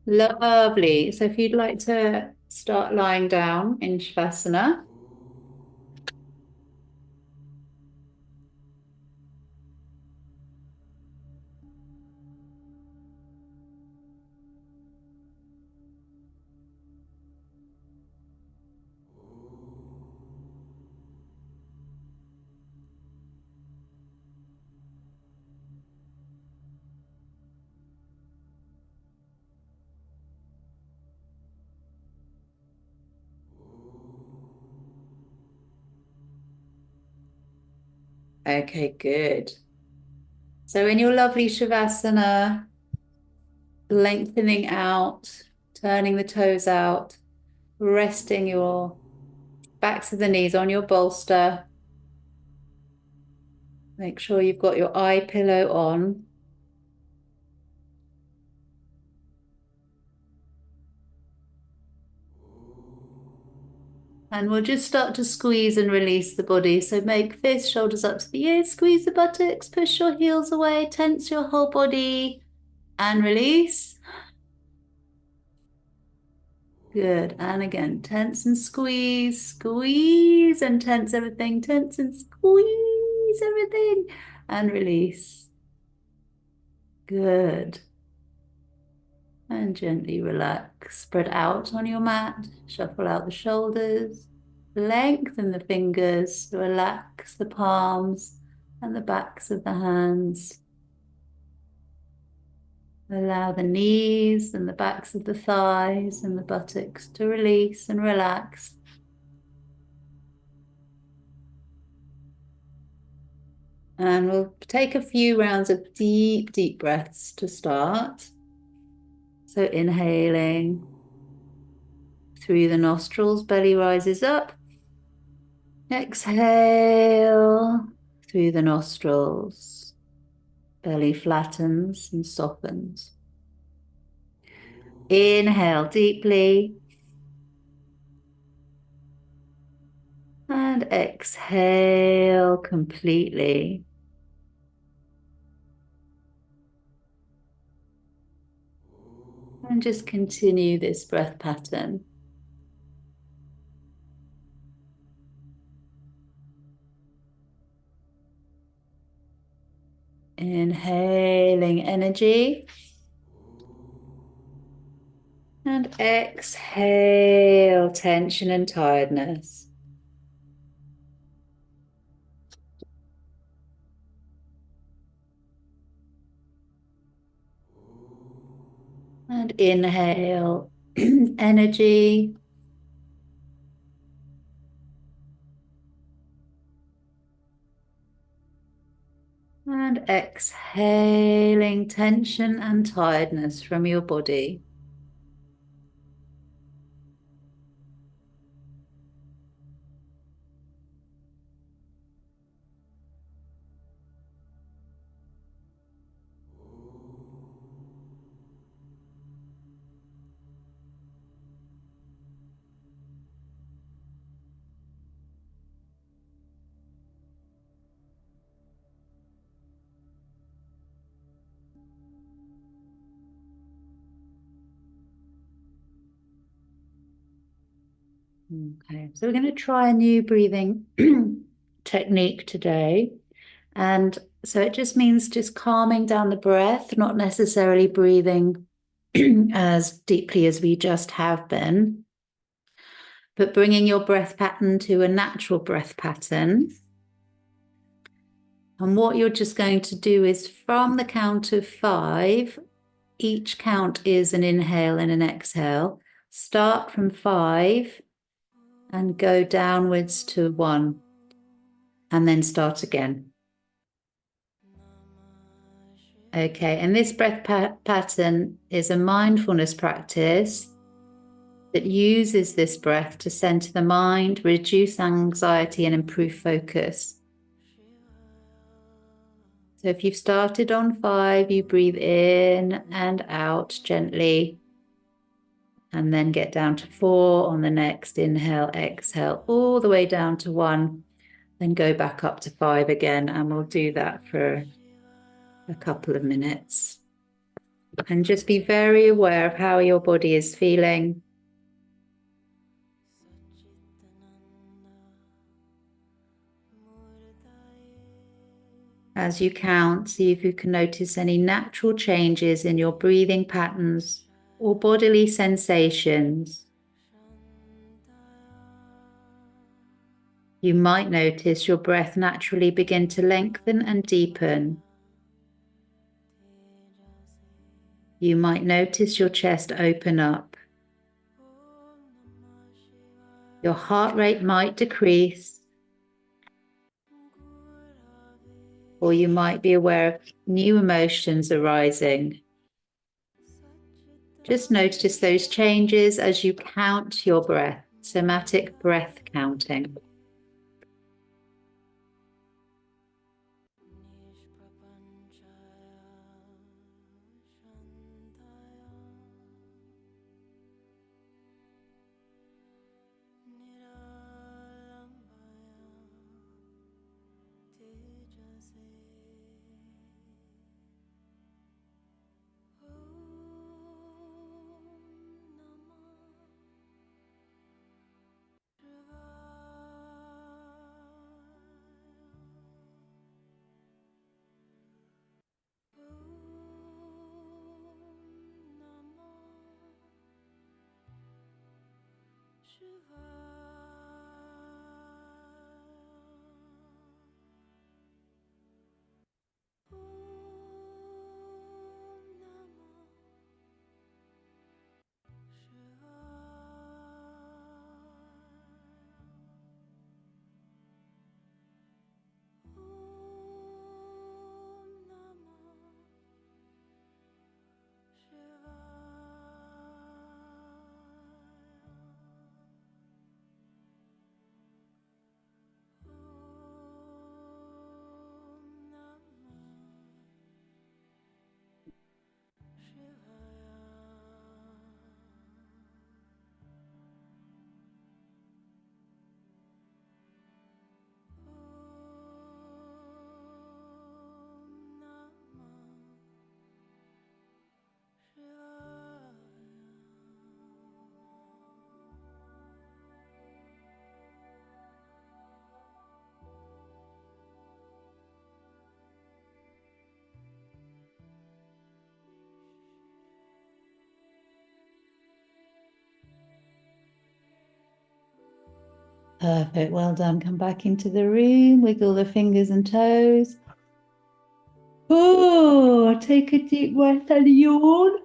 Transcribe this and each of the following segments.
Lovely. So if you'd like to start lying down in Shavasana. Okay, good. So in your lovely Shavasana, lengthening out, turning the toes out, resting your backs of the knees on your bolster. Make sure you've got your eye pillow on. And we'll just start to squeeze and release the body. So make fists, shoulders up to the ears, squeeze the buttocks, push your heels away, tense your whole body, and release. Good. And again, tense and squeeze, squeeze and tense everything, tense and squeeze everything, and release. Good. And gently relax. Spread out on your mat, shuffle out the shoulders, lengthen the fingers, relax the palms and the backs of the hands. Allow the knees and the backs of the thighs and the buttocks to release and relax. And we'll take a few rounds of deep, deep breaths to start. So inhaling through the nostrils, belly rises up. Exhale through the nostrils, belly flattens and softens. Inhale deeply. And exhale completely. And just continue this breath pattern. Inhaling energy. And exhale tension and tiredness. And inhale energy. And exhaling tension and tiredness from your body. Okay, so we're going to try a new breathing technique today. And so it just means just calming down the breath, not necessarily breathing as deeply as we just have been, but bringing your breath pattern to a natural breath pattern. And what you're just going to do is from the count of 5, each count is an inhale and an exhale. Start from 5 and go downwards to 1, and then start again. Okay, and this breath pattern is a mindfulness practice that uses this breath to center the mind, reduce anxiety, and improve focus. So if you've started on 5, you breathe in and out gently, and then get down to 4 on the next inhale, exhale, all the way down to 1, then go back up to 5 again, and we'll do that for a couple of minutes. And just be very aware of how your body is feeling. As you count, see if you can notice any natural changes in your breathing patterns or bodily sensations. You might notice your breath naturally begin to lengthen and deepen. You might notice your chest open up. Your heart rate might decrease, or you might be aware of new emotions arising. Just notice those changes as you count your breath, somatic breath counting. Perfect, well done. Come back into the room, wiggle the fingers and toes. Oh, take a deep breath and yawn.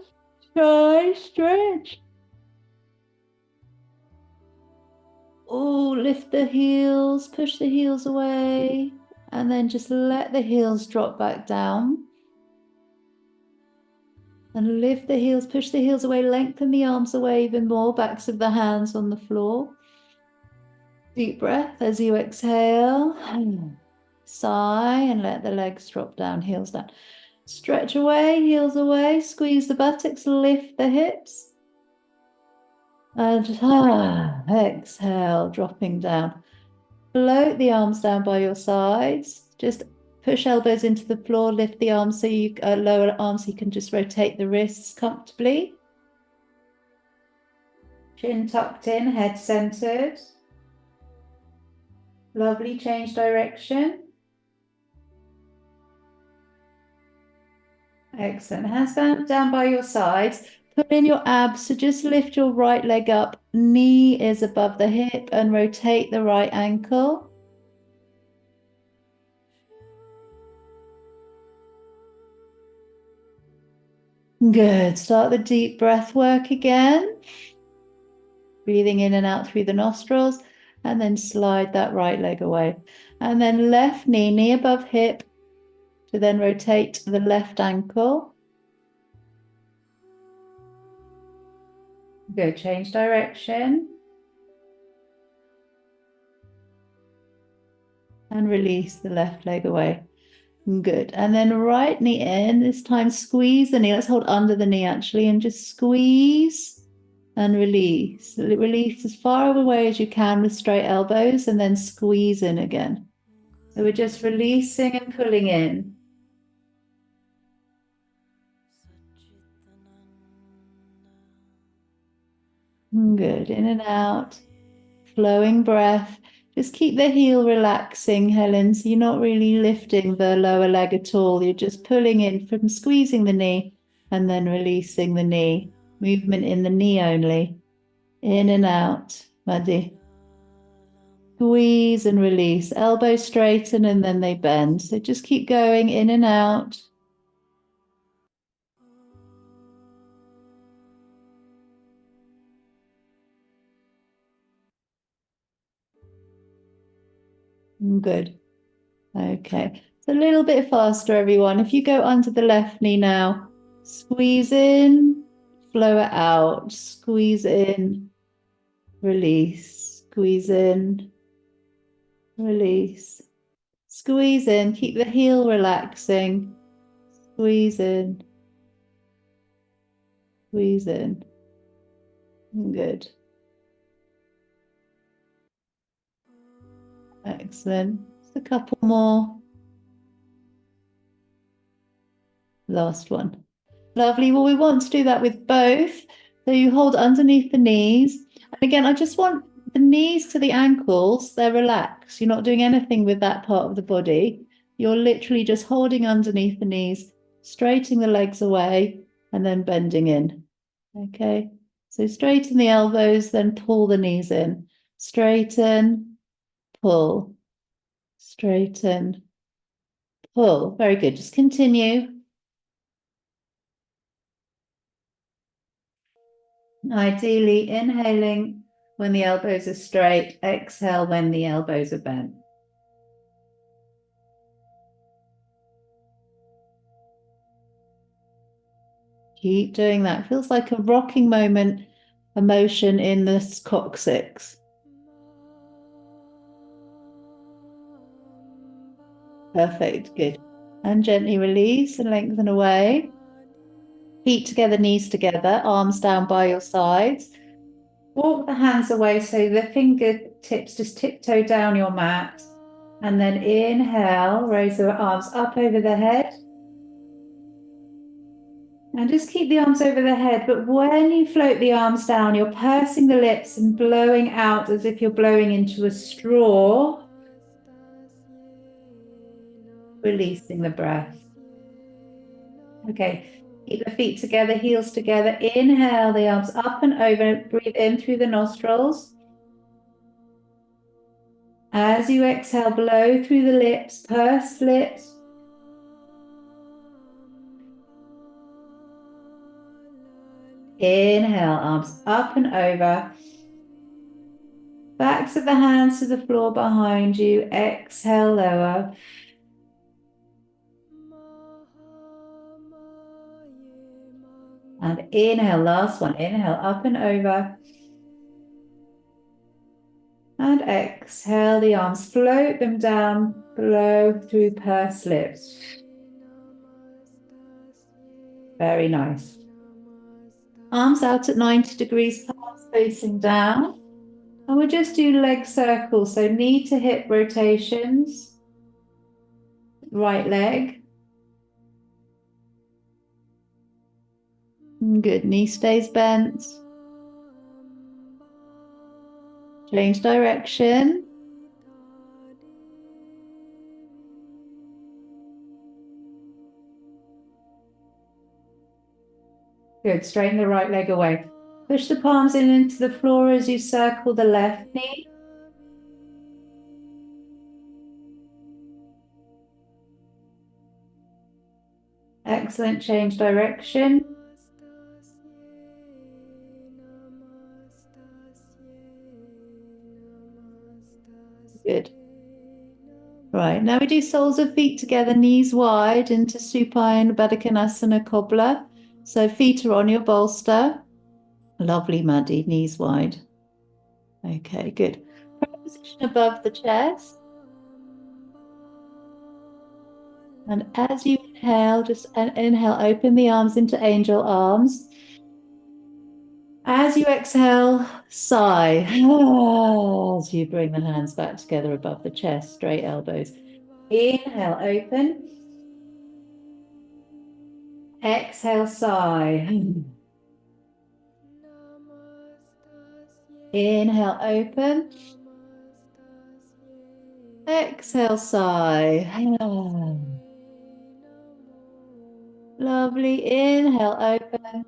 Try, stretch. Oh, lift the heels, push the heels away, and then just let the heels drop back down. And lift the heels, push the heels away, lengthen the arms away even more, backs of the hands on the floor. Deep breath as you exhale. Sigh and let the legs drop down, heels down. Stretch away, heels away, squeeze the buttocks, lift the hips. And exhale, dropping down. Float the arms down by your sides. Just push elbows into the floor, lift the arms so you lower arms so you can just rotate the wrists comfortably. Chin tucked in, head centered. Lovely, change direction. Excellent. Hands down by your sides. Put in your abs. So just lift your right leg up. Knee is above the hip and rotate the right ankle. Good. Start the deep breath work again. Breathing in and out through the nostrils. And then slide that right leg away. And then left knee, knee above hip, to then rotate the left ankle. Good. Change direction. And release the left leg away. Good. And then right knee in, this time squeeze the knee. Let's hold under the knee actually and just squeeze and release. Release as far away as you can with straight elbows and then squeeze in again. So we're just releasing and pulling in. Good. In and out. Flowing breath. Just keep the heel relaxing, Helen. So you're not really lifting the lower leg at all. You're just pulling in from squeezing the knee and then releasing the knee. Movement in the knee only. In and out. Muddy. Squeeze and release. Elbows straighten and then they bend. So just keep going in and out. Good. Okay. It's a little bit faster, everyone. If you go under the left knee now, squeeze in, flow it out. Squeeze in, release. Squeeze in, release. Squeeze in, keep the heel relaxing. Squeeze in, squeeze in. Good. Excellent. Just a couple more. Last one. Lovely. Well, we want to do that with both. So you hold underneath the knees. And again, I just want the knees to the ankles, they're relaxed. You're not doing anything with that part of the body. You're literally just holding underneath the knees, straightening the legs away, and then bending in. Okay. So straighten the elbows, then pull the knees in. Straighten, pull, straighten, pull. Very good. Just continue. Ideally, inhaling when the elbows are straight, exhale when the elbows are bent. Keep doing that. Feels like a rocking moment, a motion in the coccyx. Perfect, good. And gently release and lengthen away. Feet together, knees together, arms down by your sides. Walk the hands away so the fingertips just tiptoe down your mat. And then inhale, raise the arms up over the head. And just keep the arms over the head. But when you float the arms down, you're pursing the lips and blowing out as if you're blowing into a straw. Releasing the breath. Okay. Keep the feet together, heels together. Inhale the arms up and over. Breathe in through the nostrils. As you exhale, blow through the lips, pursed lips. Inhale, arms up and over. Backs of the hands to the floor behind you. Exhale, lower. And inhale, last one. Inhale, up and over. And exhale, the arms, float them down, blow through pursed lips. Very nice. Arms out at 90 degrees, palms facing down. And we'll just do leg circles, so knee to hip rotations. Right leg. Good, knee stays bent. Change direction. Good, straighten the right leg away. Push the palms in into the floor as you circle the left knee. Excellent, change direction. Good. Right, now we do soles of feet together, knees wide into supine Baddha Konasana cobbler. So feet are on your bolster. Lovely, Maddie, knees wide. Okay, good. Position above the chest. And as you inhale, just inhale, open the arms into angel arms. As you exhale, sigh. As you bring the hands back together above the chest, straight elbows. Inhale, open. Exhale, sigh. Inhale, open. Exhale, sigh. Lovely. Inhale, open.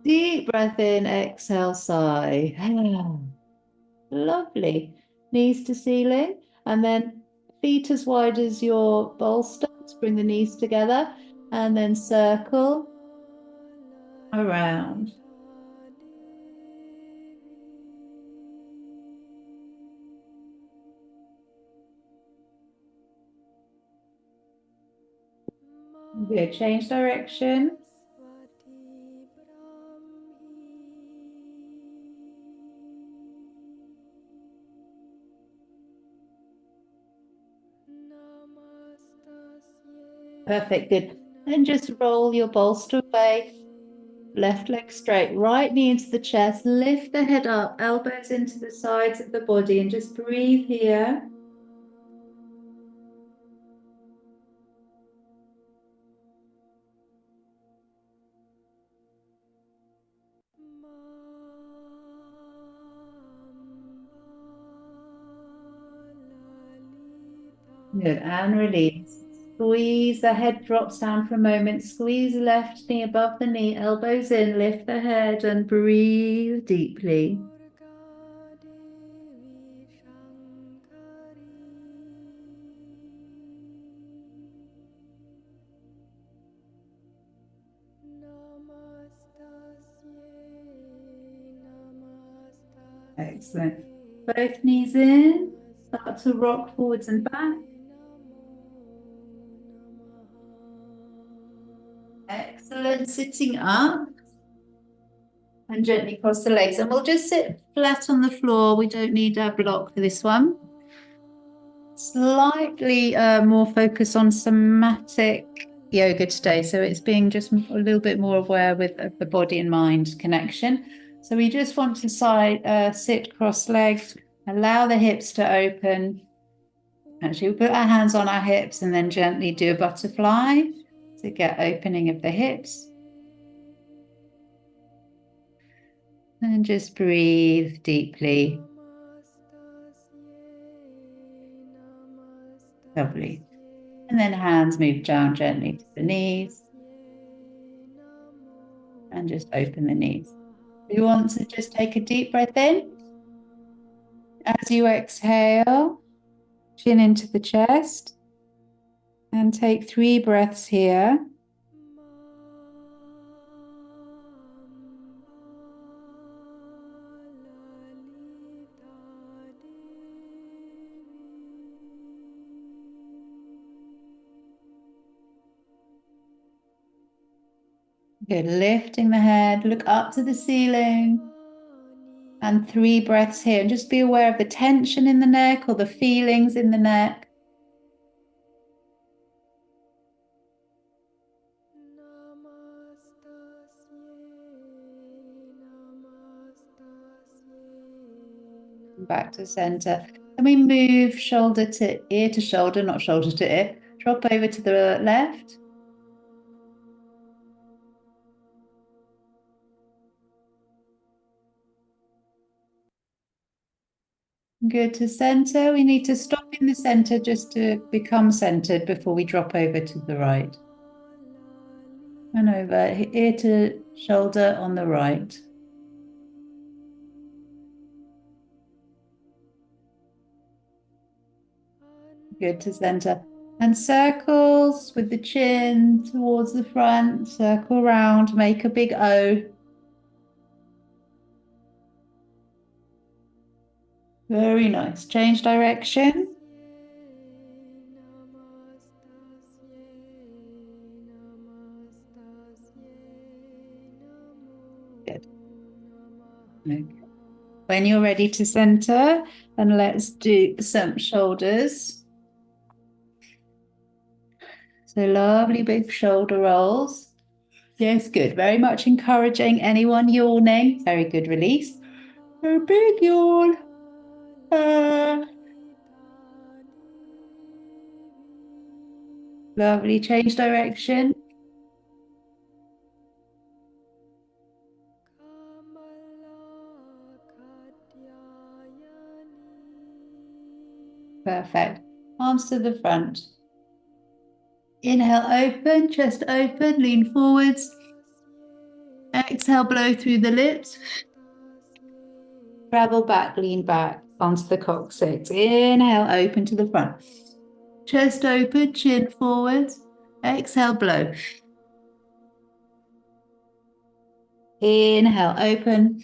Deep breath in, exhale, sigh. Lovely. Knees to ceiling. And then feet as wide as your bolster. Bring the knees together. And then circle around. Good. Change direction. Perfect. Good. Then just roll your bolster away. Left leg straight, right knee into the chest. Lift the head up, elbows into the sides of the body, and just breathe here. Good. And release. Squeeze, the head drops down for a moment. Squeeze left knee above the knee, elbows in, lift the head and breathe deeply. Excellent. Both knees in. Start to rock forwards and back. Excellent. Sitting up. And gently cross the legs. And we'll just sit flat on the floor. We don't need a block for this one. Slightly more focus on somatic yoga today. So it's being just a little bit more aware with the body and mind connection. So we just want to sit cross-legged, allow the hips to open. Actually, we'll put our hands on our hips and then gently do a butterfly to get opening of the hips. And just breathe deeply. Lovely. And then hands move down gently to the knees. And just open the knees. You want to just take a deep breath in. As you exhale, chin into the chest. And take 3 breaths here. Good. Lifting the head, look up to the ceiling. And 3 breaths here. And just be aware of the tension in the neck or the feelings in the neck. Back to center. And we move shoulder to ear to shoulder, not shoulder to ear. Drop over to the left. Good, to center. We need to stop in the center just to become centered before we drop over to the right. And over ear to shoulder on the right. Good, to center. And circles with the chin towards the front. Circle round, make a big O. Very nice. Change direction. Good. Okay. When you're ready to center, and let's do some shoulders. So lovely big shoulder rolls. Yes, good. Very much encouraging anyone yawning. Very good release. A big yawn. Lovely. Change direction. Perfect. Arms to the front. Inhale, open, chest open, lean forwards. Exhale, blow through the lips. Travel back, lean back onto the coccyx. Inhale, open to the front. Chest open, chin forwards. Exhale, blow. Inhale, open.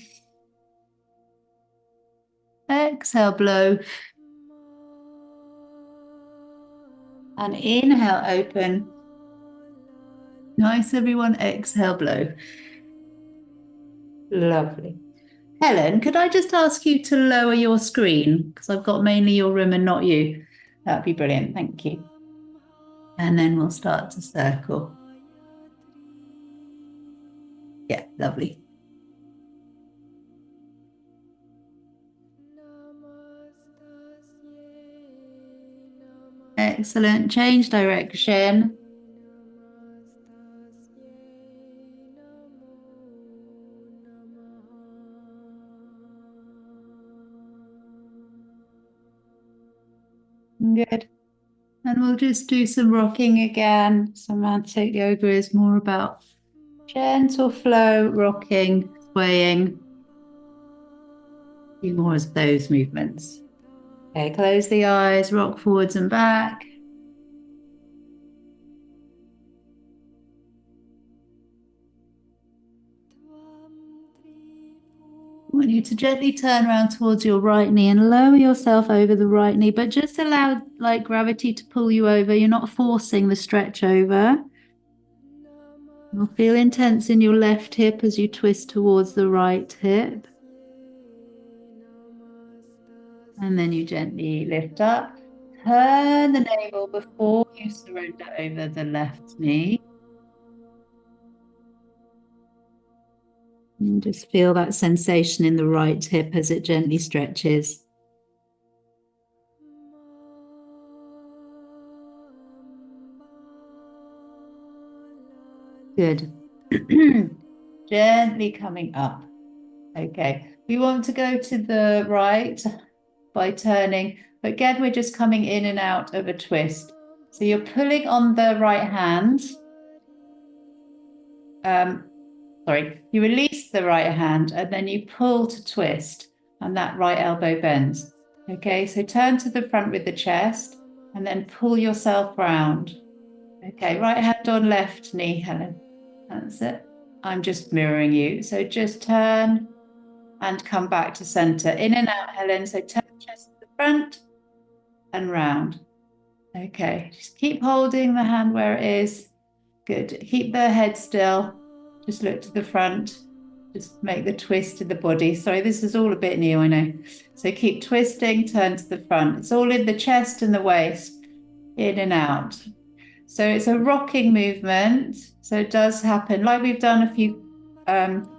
Exhale, blow. And inhale, open. Nice, everyone. Exhale, blow. Lovely. Helen, could I just ask you to lower your screen? Because I've got mainly your room and not you. That'd be brilliant. Thank you. And then we'll start to circle. Yeah, lovely. Excellent. Change direction. Good. And we'll just do some rocking again. Somatic yoga is more about gentle flow, rocking, swaying. Do more of those movements. Okay, close the eyes, rock forwards and back. I want you to gently turn around towards your right knee and lower yourself over the right knee, but just allow like gravity to pull you over. You're not forcing the stretch over. You'll feel intense in your left hip as you twist towards the right hip. And then you gently lift up. Turn the navel before you surrender over the left knee. And just feel that sensation in the right hip as it gently stretches. Good. Gently coming up. Okay. We want to go to the right by turning, but again, we're just coming in and out of a twist. So you're pulling on the right hand. You release the right hand and then you pull to twist and that right elbow bends. Okay, so turn to the front with the chest and then pull yourself round. Okay, right hand on left knee, Helen. That's it. I'm just mirroring you. So just turn and come back to center. In and out, Helen. So turn chest to the front and round. Okay, just keep holding the hand where it is. Good. Keep the head still. Just look to the front. Just make the twist to the body. Sorry, this is all a bit new, I know. So keep twisting, turn to the front. It's all in the chest and the waist, in and out. So it's a rocking movement. So it does happen, like we've done a few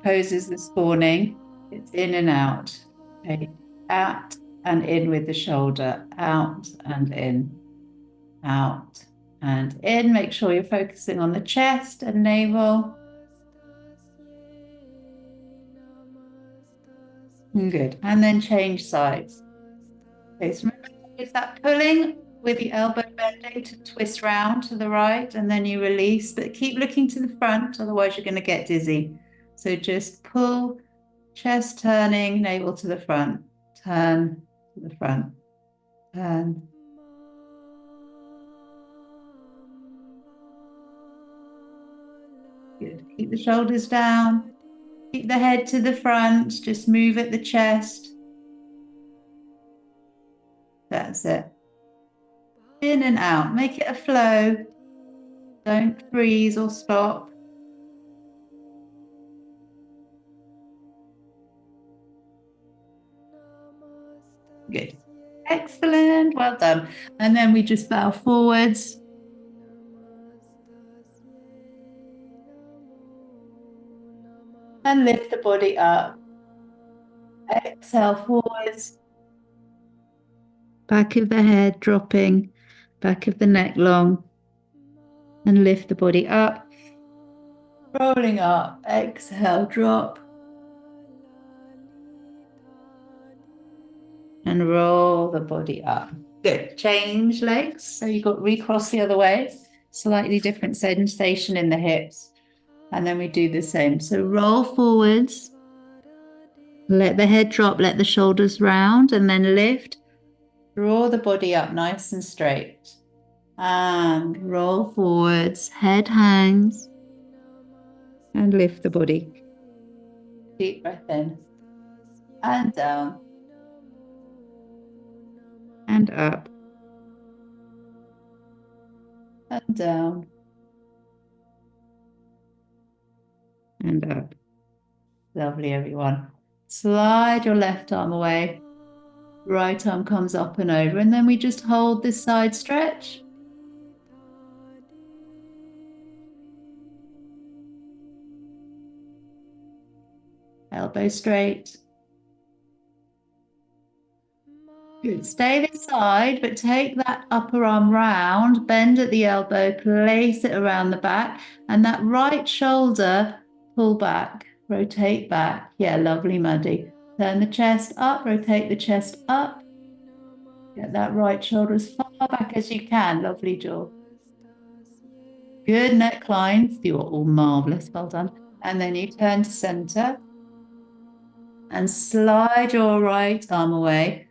poses this morning. It's in and out. Okay. Out and in with the shoulder. Out and in. Out and in. Make sure you're focusing on the chest and navel. Good. And then change sides. Okay, so remember, is that pulling with the elbow bending to twist round to the right and then you release, but keep looking to the front, otherwise you're going to get dizzy. So just pull, chest turning, navel to the front, turn to the front, turn. Good. Keep the shoulders down. Keep the head to the front. Just move at the chest. That's it. In and out. Make it a flow. Don't freeze or stop. Good. Excellent. Well done. And then we just bow forwards. And lift the body up. Exhale forwards. Back of the head dropping. Back of the neck long. And lift the body up. Rolling up. Exhale, drop. And roll the body up. Good. Change legs. So you got recross the other way. Slightly different sensation in the hips. And then we do the same. So roll forwards. Let the head drop, let the shoulders round, and then lift. Draw the body up nice and straight. And roll forwards. Head hangs. And lift the body. Deep breath in. And down. And up. And down. And up. Lovely, everyone. Slide your left arm away. Right arm comes up and over. And then we just hold this side stretch. Elbow straight. Good. Stay this side, but take that upper arm round, bend at the elbow, place it around the back, and that right shoulder, pull back, rotate back. Yeah, lovely, Muddy. Turn the chest up, rotate the chest up. Get that right shoulder as far back as you can. Lovely jaw. Good necklines. You are all marvelous. Well done. And then you turn to center and slide your right arm away.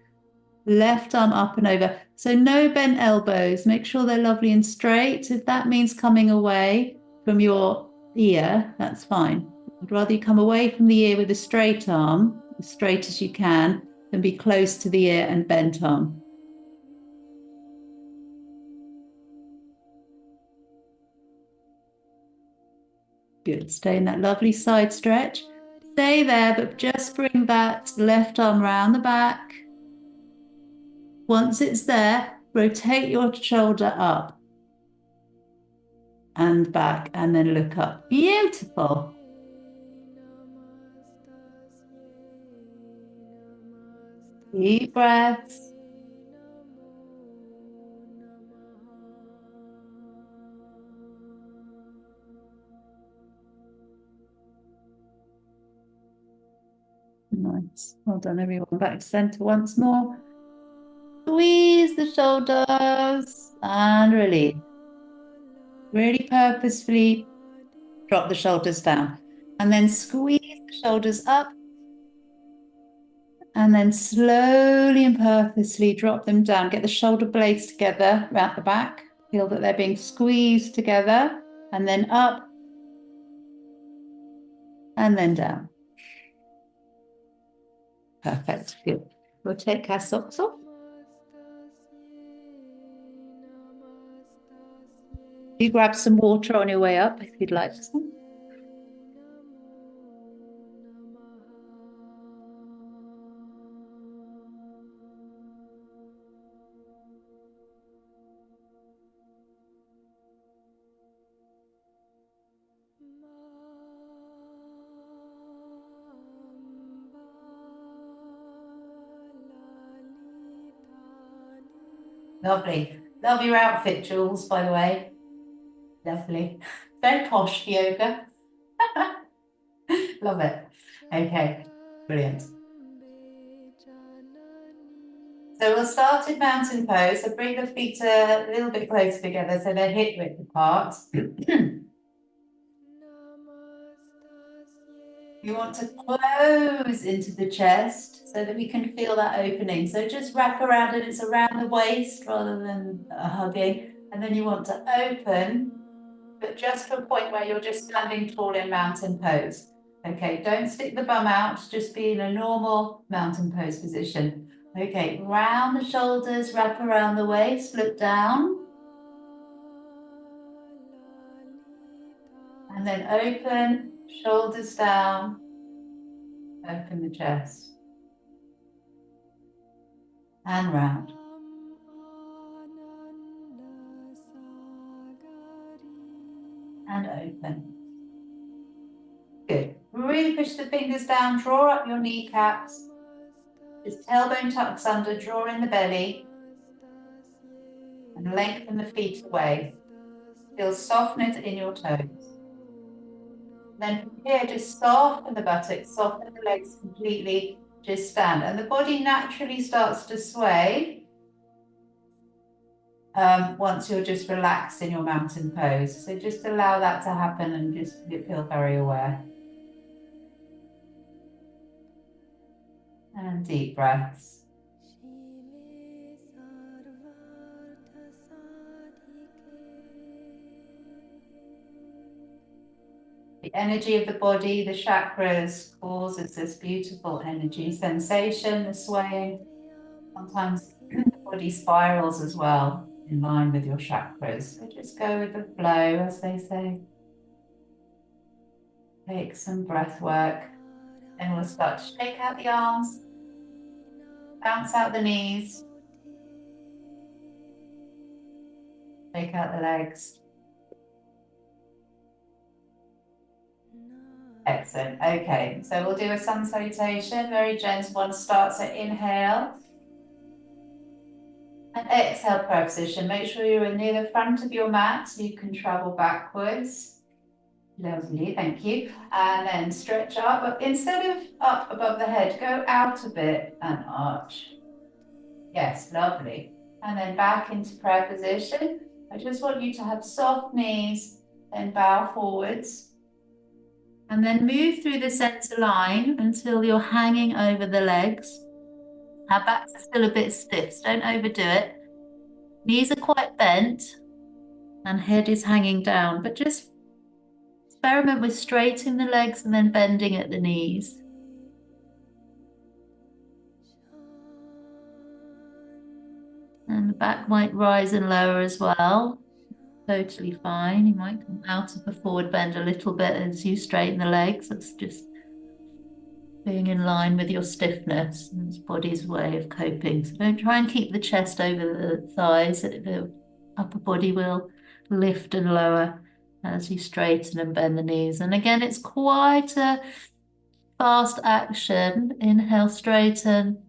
Left arm up and over. So no bent elbows. Make sure they're lovely and straight. If that means coming away from your ear, that's fine. I'd rather you come away from the ear with a straight arm, as straight as you can, than be close to the ear and bent arm. Good. Stay in that lovely side stretch. Stay there, but just bring that left arm round the back. Once it's there, rotate your shoulder up and back, and then look up. Beautiful. Deep breaths. Nice. Well done, everyone. Back to center once more. Squeeze the shoulders and release. Really purposefully drop the shoulders down. And then squeeze the shoulders up. And then slowly and purposely drop them down. Get the shoulder blades together around the back. Feel that they're being squeezed together. And then up. And then down. Perfect. Good. We'll take our socks off. You grab some water on your way up if you'd like some. Lovely. Love your outfit, Jules, by the way. Lovely. Very posh yoga. Love it. Okay, brilliant. So we'll start in mountain pose. So bring the feet a little bit closer together so they're hip width apart. You want to close into the chest so that we can feel that opening. So just wrap around it. It's around the waist rather than hugging. And then you want to open, but just to a point where you're just standing tall in mountain pose. Okay, don't stick the bum out, just be in a normal mountain pose position. Okay, round the shoulders, wrap around the waist, look down. And then open, shoulders down, open the chest. And round. And open. Good. Really push the fingers down, draw up your kneecaps. Just tailbone tucks under, draw in the belly. And lengthen the feet away. Feel softness in your toes. Then from here, just soften the buttocks, soften the legs completely, just stand. And the body naturally starts to sway. once you're just relaxed in your mountain pose. So just allow that to happen and just feel very aware. And deep breaths. The energy of the body, the chakras, causes this beautiful energy sensation, the swaying. Sometimes the body spirals as well in line with your chakras. So just go with the flow, as they say. Take some breath work. And we'll start to shake out the arms, bounce out the knees, shake out the legs. Excellent. Okay, so we'll do a sun salutation, very gentle one. Start, so inhale. And exhale, prayer position. Make sure you're near the front of your mat so you can travel backwards. Lovely, thank you. And then stretch up, but instead of up above the head, go out a bit and arch. Yes, lovely. And then back into prayer position. I just want you to have soft knees, then bow forwards. And then move through the center line until you're hanging over the legs. Our backs are still a bit stiff, so don't overdo it. Knees are quite bent and head is hanging down, but just experiment with straightening the legs and then bending at the knees. And the back might rise and lower as well. Totally fine. You might come out of the forward bend a little bit as you straighten the legs. That's just being in line with your stiffness. It's body's way of coping. So don't try and keep the chest over the thighs. The upper body will lift and lower as you straighten and bend the knees. And again, it's quite a fast action. Inhale, straighten.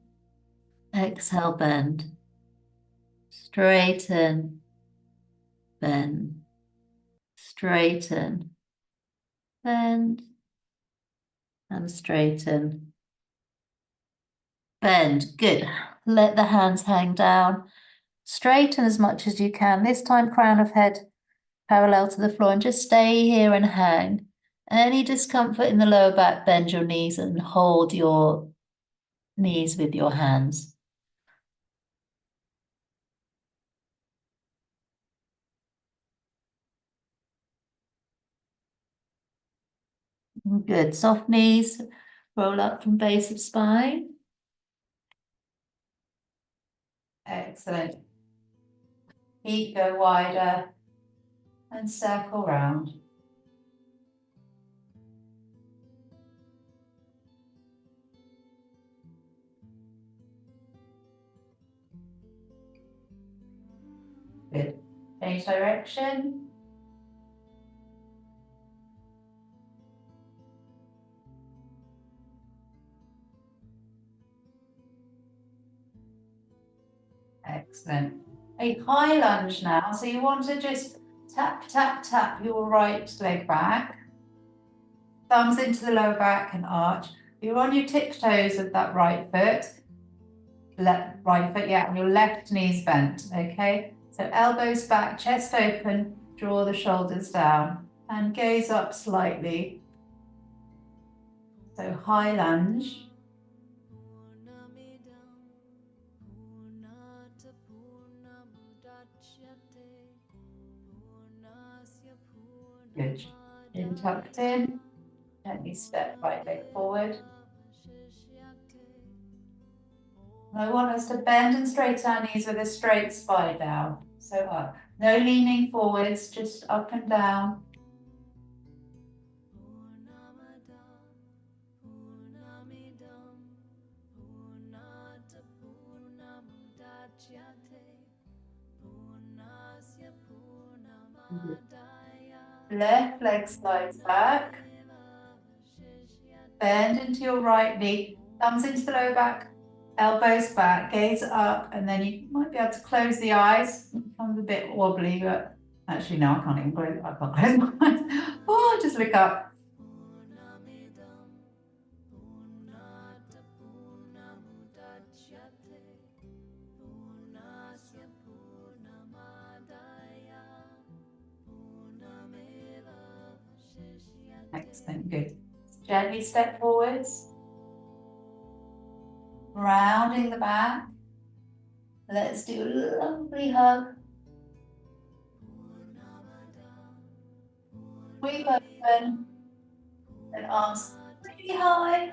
Exhale, bend. Straighten, bend. Straighten, bend, and straighten. Bend. Good. Let the hands hang down. Straighten as much as you can. This time, crown of head parallel to the floor, and just stay here and hang. Any discomfort in the lower back, bend your knees and hold your knees with your hands. Good. Soft knees. Roll up from base of spine. Excellent. Feet go wider and circle round. Good. Change direction. Excellent. A high lunge now. So you want to just tap, tap, tap your right leg back. Thumbs into the lower back and arch. You're on your tiptoes of that right foot. Right foot, yeah, and your left knee's bent, okay? So elbows back, chest open, draw the shoulders down and gaze up slightly. So high lunge. Good. Chin tucked in. Gently step right leg forward. I want us to bend and straighten our knees with a straight spine down. So up. No leaning forwards, just up and down. Left leg slides back. Bend into your right knee. Thumbs into the lower back. Elbows back. Gaze up. And then you might be able to close the eyes. It becomes a bit wobbly, but actually no, I can't even close. I can't close my eyes. Oh, just look up. Excellent, good. Gently step forwards, rounding the back. Let's do a lovely hug. Sweep open and arms really high.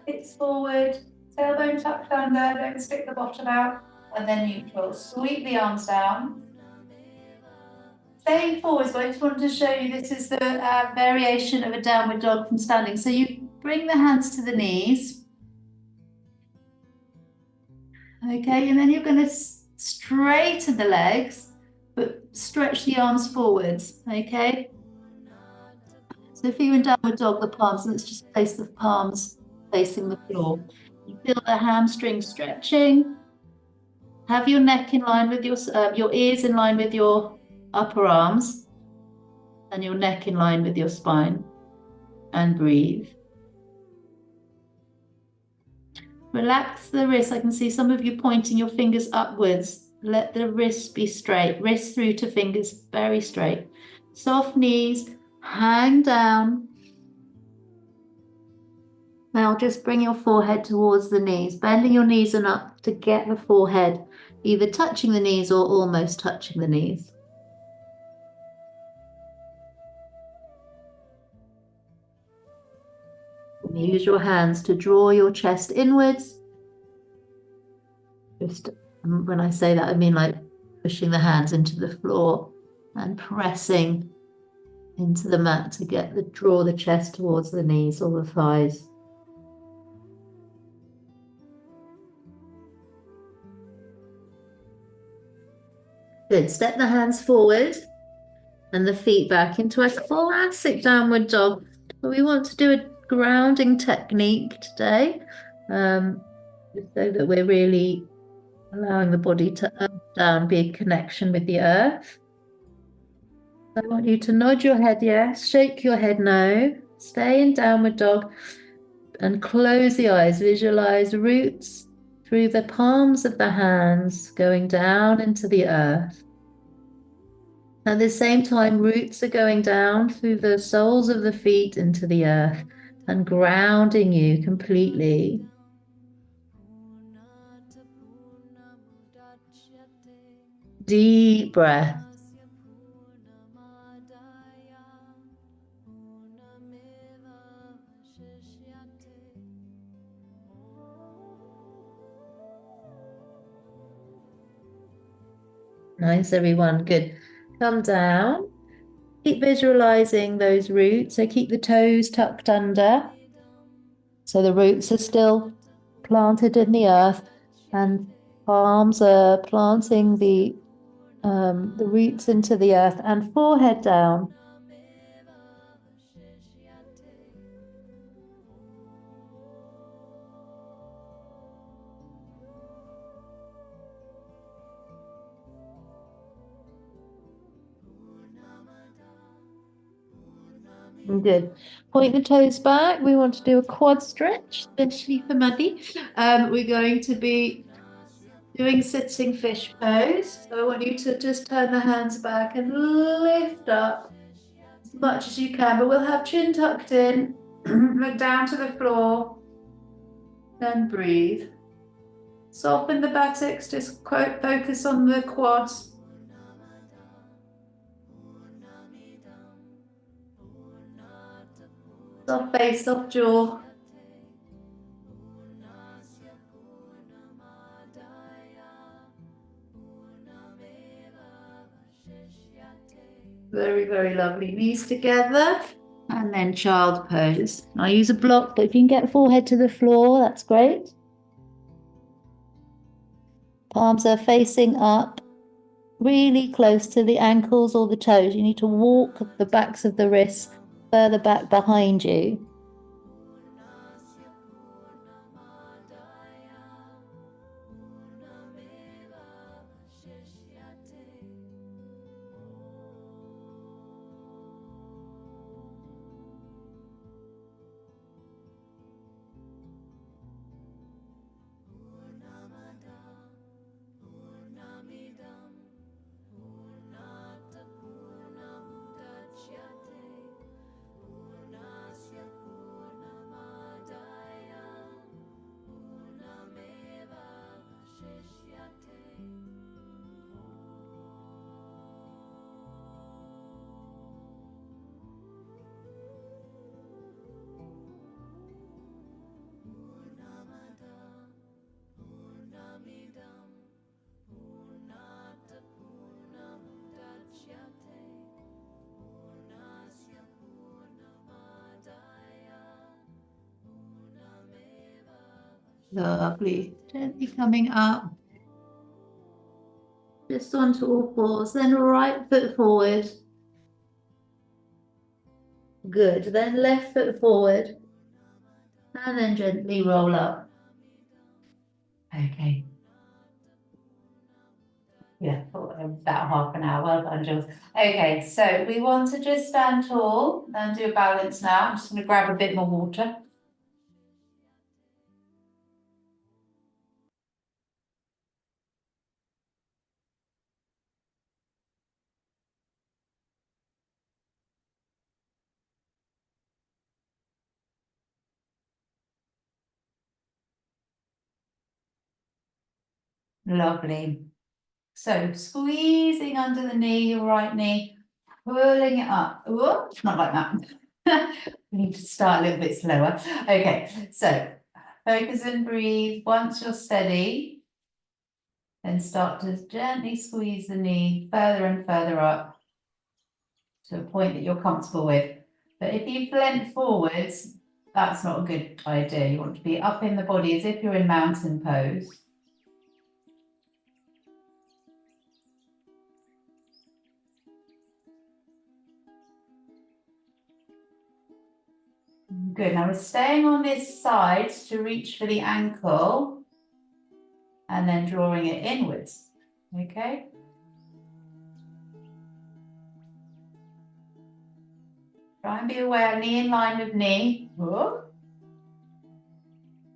Hips forward, tailbone tucked under, don't stick the bottom out. And then neutral. Sweep the arms down. Staying forwards, but I just wanted to show you this is the variation of a downward dog from standing. So you bring the hands to the knees. Okay, and then you're going to straighten the legs, but stretch the arms forwards. Okay. So if you're in downward dog, the palms, let's just place the palms facing the floor. You feel the hamstring stretching. Have your neck in line with your ears in line with your upper arms, and your neck in line with your spine, and breathe. Relax the wrists. I can see some of you pointing your fingers upwards. Let the wrists be straight. Wrists through to fingers very straight. Soft knees, hang down. Now just bring your forehead towards the knees, bending your knees enough to get the forehead either touching the knees or almost touching the knees. Use your hands to draw your chest inwards. Just when I say that, I mean like pushing the hands into the floor and pressing into the mat to draw the chest towards the knees or the thighs. Good. Step the hands forward and the feet back into a classic downward dog. But we want to do a grounding technique today, so that we're really allowing the body to earth down, be a connection with the earth. I want you to nod your head yes, shake your head no, stay in downward dog and close the eyes. Visualize roots through the palms of the hands going down into the earth. At the same time, roots are going down through the soles of the feet into the earth and grounding you completely. Deep breath. Nice, everyone. Good. Come down. Keep visualizing those roots. So keep the toes tucked under. So the roots are still planted in the earth and palms are planting the roots into the earth and forehead down. Good. Point the toes back. We want to do a quad stretch, especially for Maddie. We're going to be doing sitting fish pose. So I want you to just turn the hands back and lift up as much as you can, but we'll have chin tucked in, look down to the floor, then breathe. Soften the buttocks, just focus on the quads. Soft face, soft jaw. Very, very lovely. Knees together and then child pose. I use a block, but if you can get the forehead to the floor, that's great. Palms are facing up, really close to the ankles or the toes. You need to walk the backs of the wrists further back behind you. Lovely. Gently coming up. Just onto all fours. Then right foot forward. Good. Then left foot forward. And then gently roll up. Okay. Yeah, about half an hour. Well done, Jules. Okay, so we want to just stand tall and do a balance now. I'm just going to grab a bit more water. Lovely. So squeezing under the knee, your right knee, pulling it up. Whoa, not like that. We need to start a little bit slower. Okay, so focus and breathe. Once you're steady, then start to gently squeeze the knee further and further up to a point that you're comfortable with. But if you bend forwards, that's not a good idea. You want to be up in the body as if you're in mountain pose. Good. Now we're staying on this side to reach for the ankle and then drawing it inwards. Okay. Try and be aware, knee in line with knee. Whoa.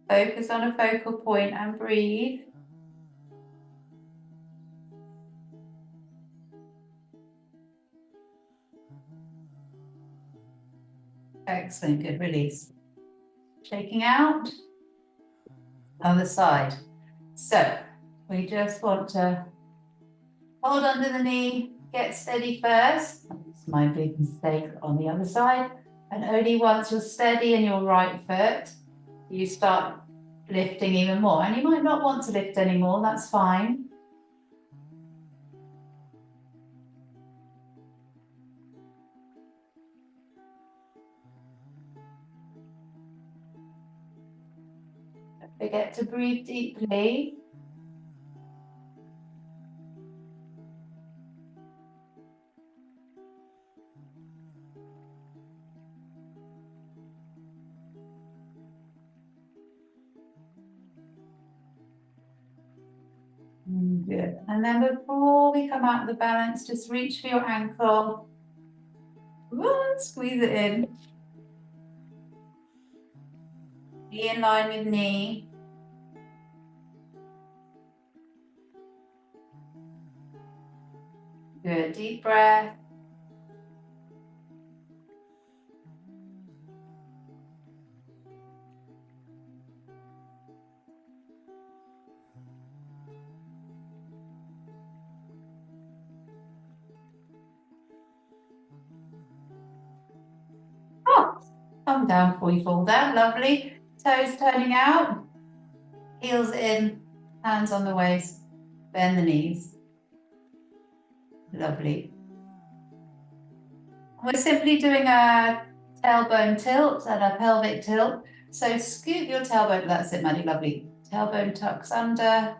Focus on a focal point and breathe. Excellent. Good. Release. Shaking out. Other side. So we just want to hold under the knee, get steady first. That's my big mistake on the other side. And only once you're steady in your right foot, you start lifting even more. And you might not want to lift anymore, that's fine. Don't forget to breathe deeply. Good. And then before we come out of the balance, just reach for your ankle. Woo, squeeze it in. Be in line with knee. Good. Deep breath. Oh, come down before you fall down. Lovely. Toes turning out. Heels in. Hands on the waist. Bend the knees. Lovely. We're simply doing a tailbone tilt and a pelvic tilt. So scoot your tailbone. That's it, Maddie. Lovely. Tailbone tucks under.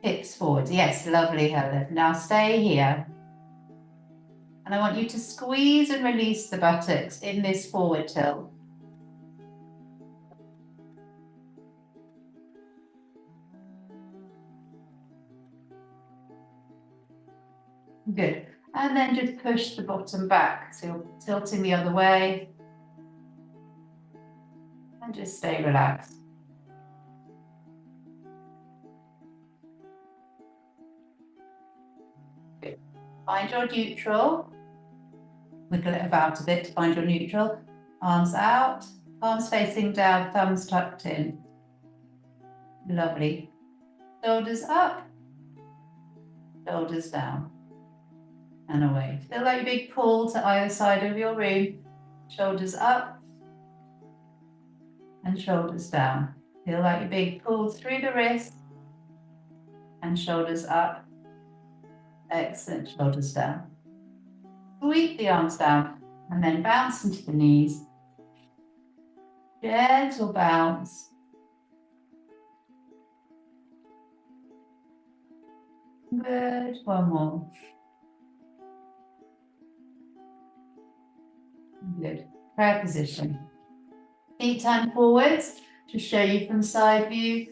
Hips forward. Yes, lovely, Helen. Now stay here. And I want you to squeeze and release the buttocks in this forward tilt. Good. And then just push the bottom back. So you're tilting the other way. And just stay relaxed. Good. Find your neutral. Wiggle it about a bit to find your neutral. Arms out, palms facing down, thumbs tucked in. Lovely. Shoulders up, shoulders down. And away. Feel like a big pull to either side of your room. Shoulders up and shoulders down. Feel like a big pull through the wrist and shoulders up. Excellent. Shoulders down. Sweep the arms down and then bounce into the knees. Gentle bounce. Good. One more. Good. Prayer position. Feet turn forwards to show you from side view.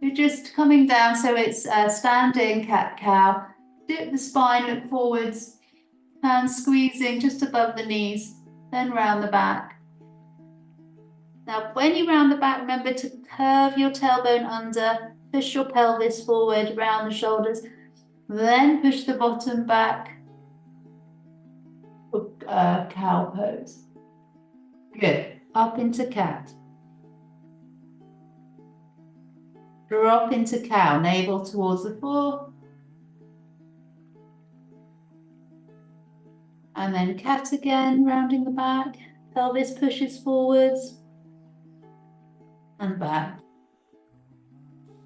You're just coming down, so it's standing cat-cow. Dip the spine, look forwards, hands squeezing just above the knees, then round the back. Now, when you round the back, remember to curve your tailbone under, push your pelvis forward, round the shoulders, then push the bottom back, cow pose. Good. Up into cat. Drop into cow, navel towards the floor. And then cat again, rounding the back. Pelvis pushes forwards and back.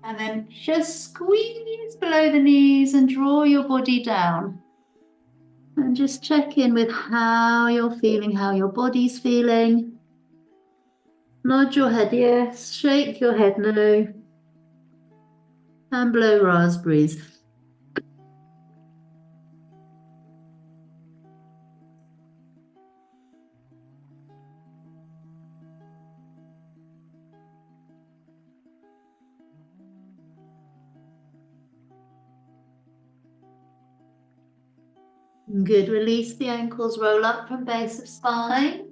And then just squeeze below the knees and draw your body down. And just check in with how you're feeling, how your body's feeling. Nod your head yes, shake your head no. And blow raspberries. Good, release the ankles, roll up from base of spine.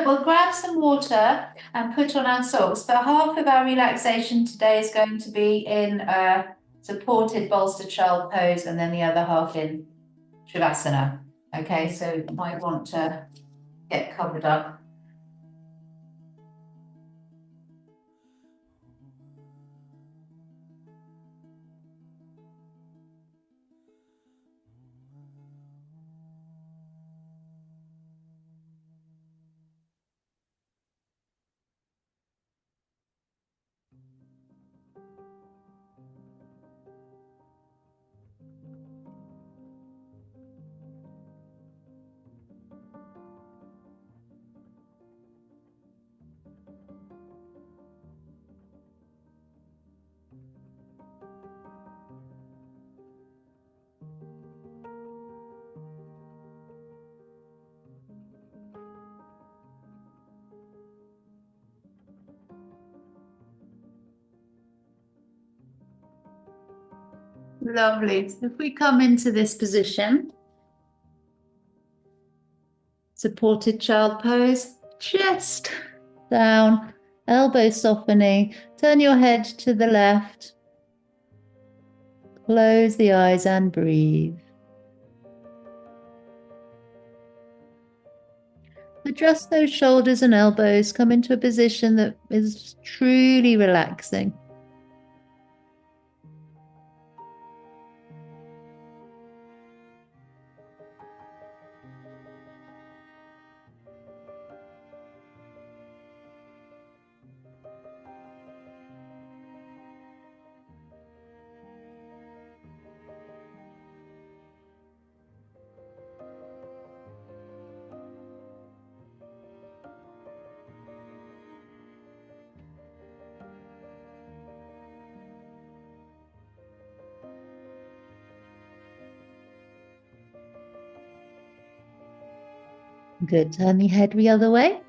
We'll grab some water and put on our socks, but half of our relaxation today is going to be in supported bolster child pose and then the other half in Shavasana. Okay, so you might want to get covered up. Lovely. So if we come into this position, supported child pose, chest down, elbows softening, turn your head to the left, close the eyes and breathe. Adjust those shoulders and elbows, come into a position that is truly relaxing. Good. Turn the head the other way.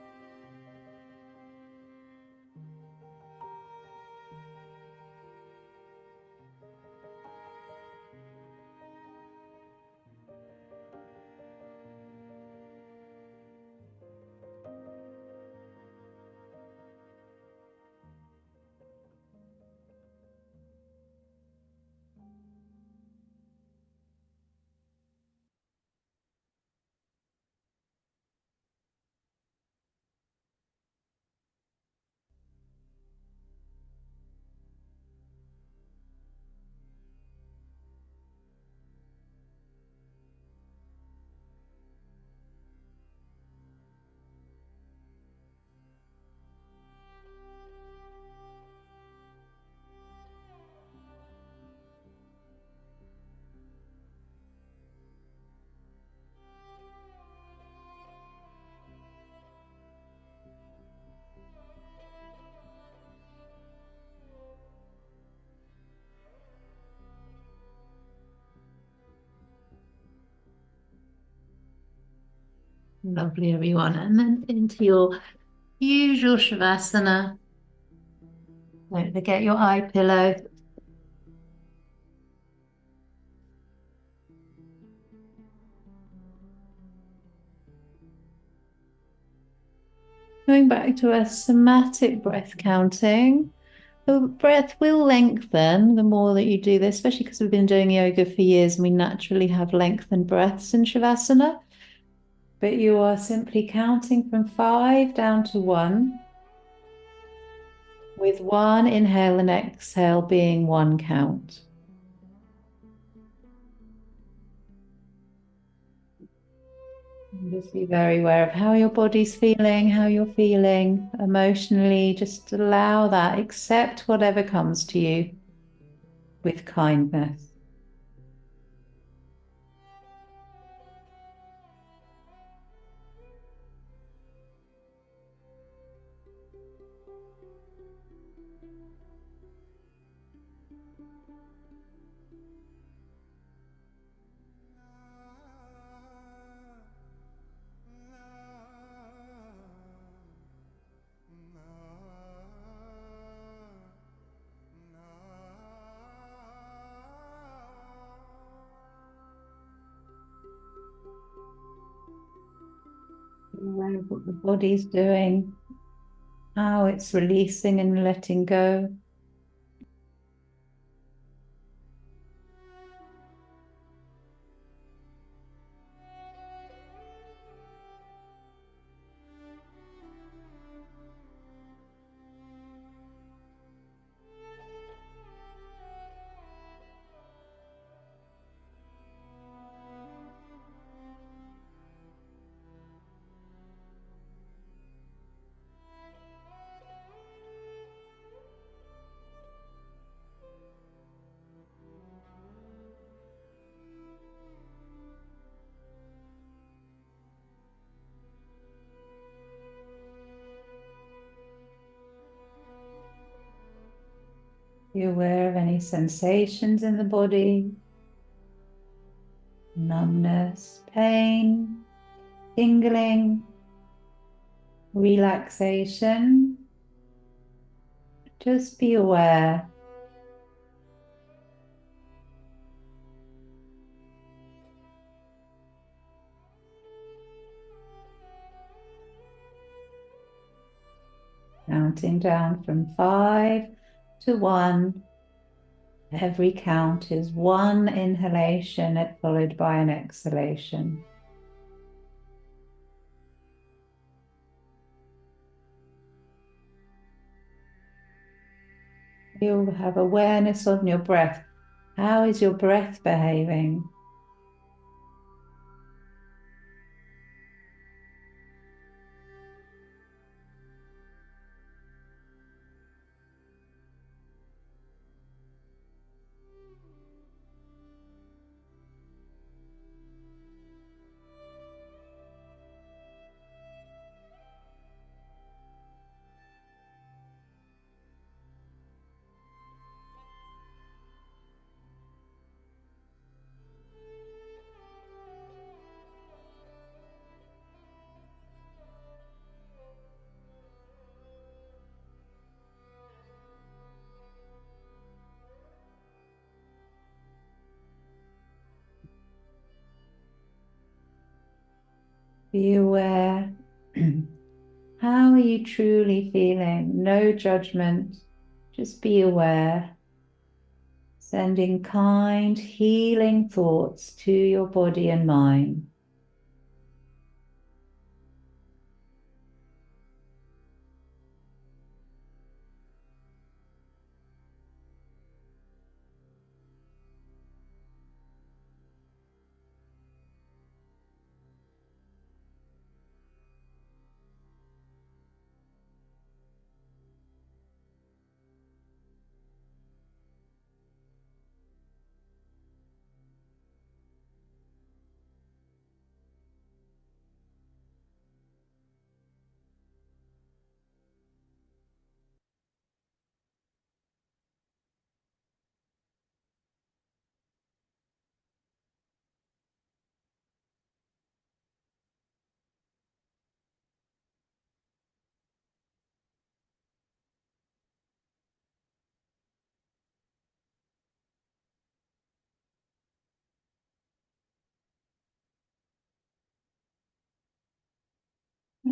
Lovely, everyone. And then into your usual Shavasana. Don't forget your eye pillow. Going back to a somatic breath counting. The breath will lengthen the more that you do this, especially because we've been doing yoga for years and we naturally have lengthened breaths in Shavasana. But you are simply counting from 5 down to 1, with 1 inhale and exhale being 1 count. And just be very aware of how your body's feeling, how you're feeling emotionally. Just allow that, accept whatever comes to you with kindness. Be aware of what the body's doing, how it's releasing and letting go. Be aware of any sensations in the body, numbness, pain, tingling, relaxation. Just be aware. Counting down from 5 to 1. Every count is 1 inhalation followed by an exhalation. You'll have awareness on your breath. How is your breath behaving? Be aware. How are you truly feeling? No judgment. Just be aware. Sending kind, healing thoughts to your body and mind.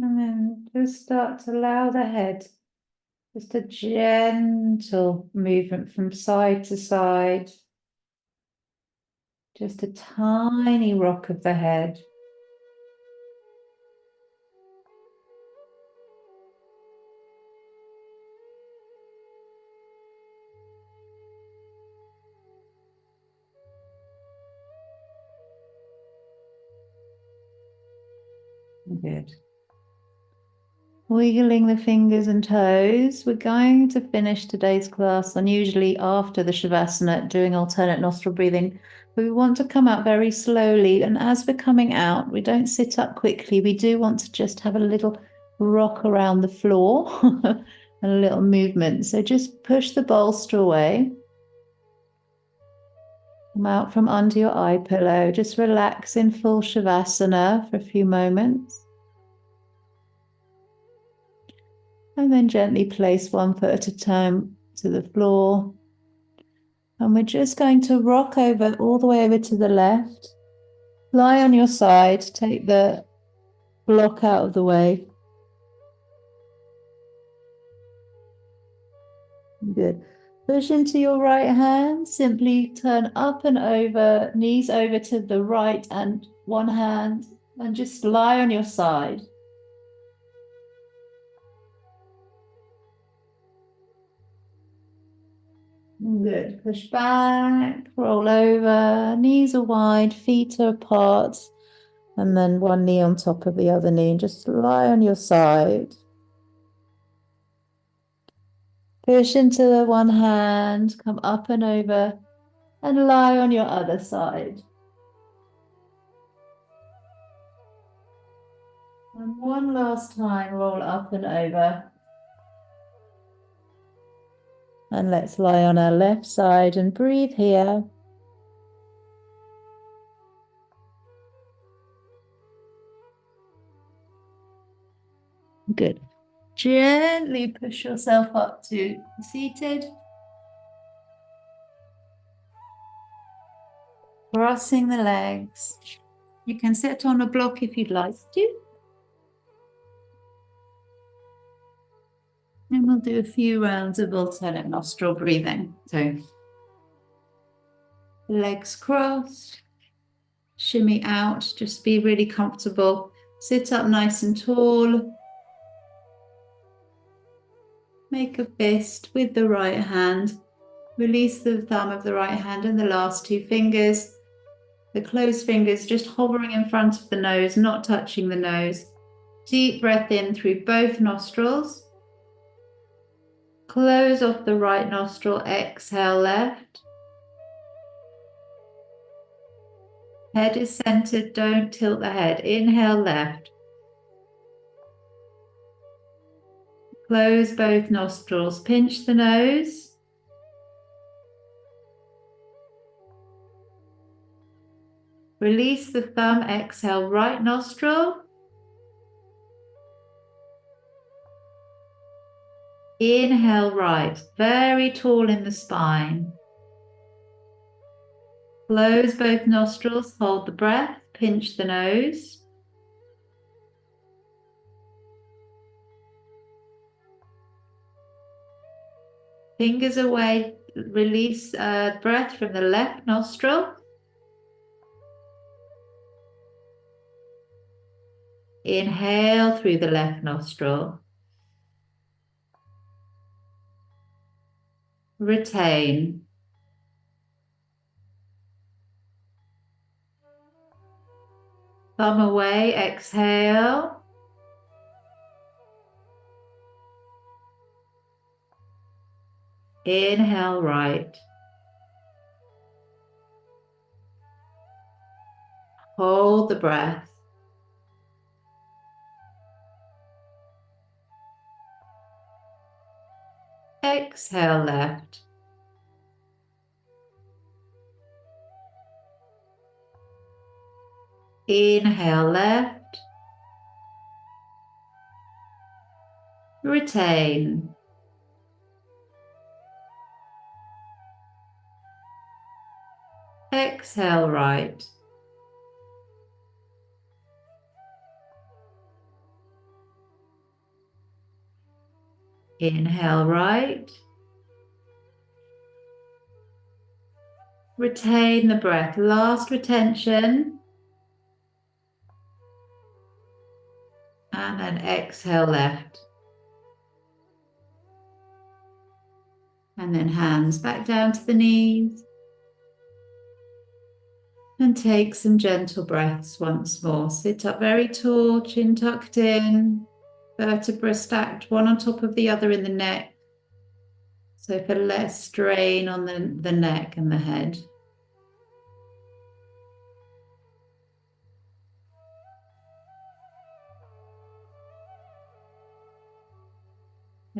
And then just start to allow the head, just a gentle movement from side to side. Just a tiny rock of the head. Good. Wiggling the fingers and toes. We're going to finish today's class unusually after the Shavasana, doing alternate nostril breathing. But we want to come out very slowly. And as we're coming out, we don't sit up quickly. We do want to just have a little rock around the floor and a little movement. So just push the bolster away. Come out from under your eye pillow. Just relax in full Shavasana for a few moments. And then gently place one foot at a time to the floor. And we're just going to rock over all the way over to the left. Lie on your side, take the block out of the way. Good. Push into your right hand, simply turn up and over, knees over to the right and one hand, and just lie on your side. Good. Push back, roll over, knees are wide, feet are apart, and then one knee on top of the other knee, and just lie on your side. Push into the one hand, come up and over, and lie on your other side. And one last time, roll up and over. And let's lie on our left side and breathe here. Good. Gently push yourself up to seated. Crossing the legs. You can sit on a block if you'd like to. And we'll do a few rounds of alternate nostril breathing. So, legs crossed, shimmy out, just be really comfortable. Sit up nice and tall. Make a fist with the right hand. Release the thumb of the right hand and the last two fingers. The closed fingers just hovering in front of the nose, not touching the nose. Deep breath in through both nostrils. Close off the right nostril, exhale left. Head is centered, don't tilt the head. Inhale left. Close both nostrils, pinch the nose. Release the thumb, exhale right nostril. Inhale right, very tall in the spine. Close both nostrils, hold the breath, pinch the nose. Fingers away, release breath from the left nostril. Inhale through the left nostril. Retain. Thumb away, exhale. Inhale right. Hold the breath. Exhale left. Inhale left. Retain. Exhale right. Inhale right. Retain the breath. Last retention. And then exhale left. And then hands back down to the knees. And take some gentle breaths once more. Sit up very tall, chin tucked in, vertebra stacked one on top of the other in the neck. So for less strain on the neck and the head.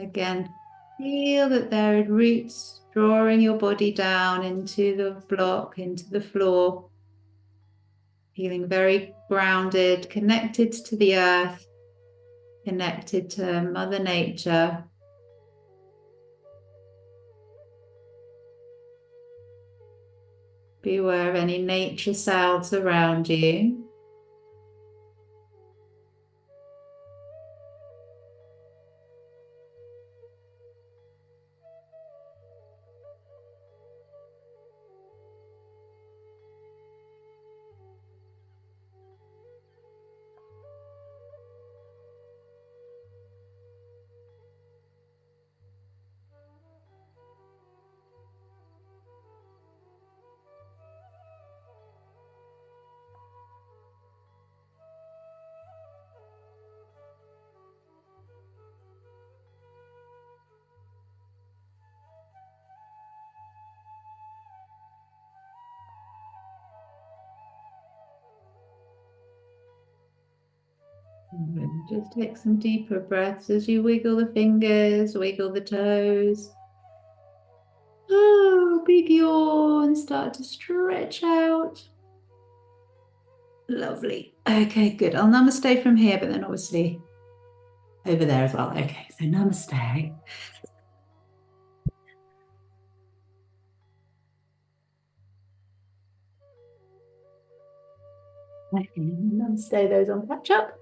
Again, feel that there are roots drawing your body down into the block, into the floor. Feeling very grounded, connected to the earth, connected to Mother Nature. Be aware of any nature sounds around you. Just take some deeper breaths as you wiggle the fingers, wiggle the toes. Oh, big yawn, start to stretch out. Lovely. Okay, good. I'll namaste from here, but then obviously over there as well. Okay, so namaste. Okay, namaste those on catch up.